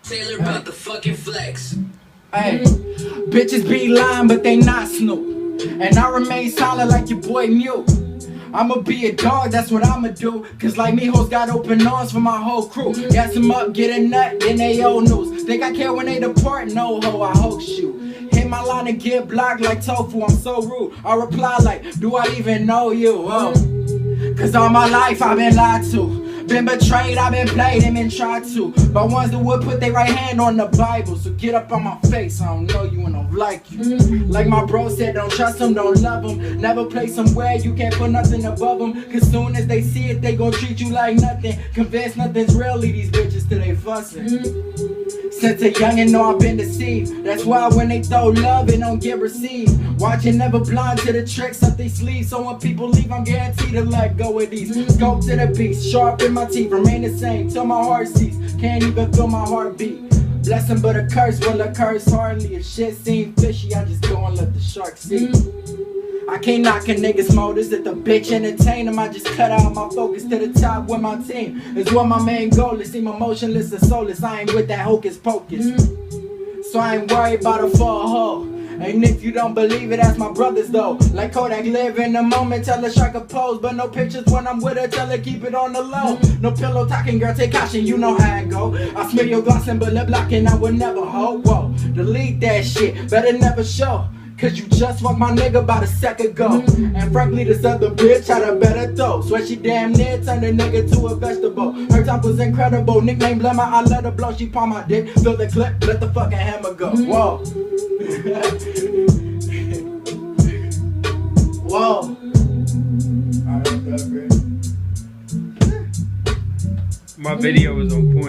Taylor about the fucking flex. Hey, bitches be lying, but they not Snoop. And I remain solid like your boy Mute. I'ma be a dog, that's what I'ma do. Cause like me, hoes got open arms for my whole crew. Gas them up, get a nut, then they old news. Think I care when they depart? No ho, I hoax you. Hit my line and get blocked like tofu, I'm so rude. I reply like, do I even know you? Oh. Cause all my life I've been lied to. Been betrayed, I've been played and been tried to. By ones that would put their right hand on the Bible. So get up on my face, I don't know you and don't like you. Like my bro said, don't trust them, don't love them. Never play somewhere you can't put nothing above them. Cause soon as they see it, they gon' treat you like nothing. Convinced nothing's real, leave these bitches till they fussing. Since a youngin' know I've been deceived. That's why when they throw love, it don't get received. Watching never blind to the tricks up they sleeve. So when people leave, I'm guaranteed to let go of these. Scope to the beast, sharp in my teeth, remain the same till my heart cease. Can't even feel my heartbeat. Blessing but a curse will occur hardly. If shit seem fishy, I just go and let the shark see. I can't knock a nigga's motives. If the bitch entertain him, I just cut out my focus to the top with my team. Is what my main goal is. Seem emotionless and soulless. I ain't with that hocus pocus. So I ain't worried about a fall hoe. And if you don't believe it, ask my brothers though. Like Kodak, live in the moment, tell her strike a pose. But no pictures when I'm with her, tell her keep it on the low. No pillow talking, girl, take caution, you know how it go. I smell your gloss and bullet blocking, I would never hold. Whoa, delete that shit, better never show. Cause you just fucked my nigga about a second ago. And frankly, this other bitch had a better throw. Swear she damn near turned a nigga to a vegetable. Her top was incredible, nickname Blemmer, I let her blow. She palm my dick, fill the clip, let the fucking hammer go. Whoa. Whoa. My video was on point.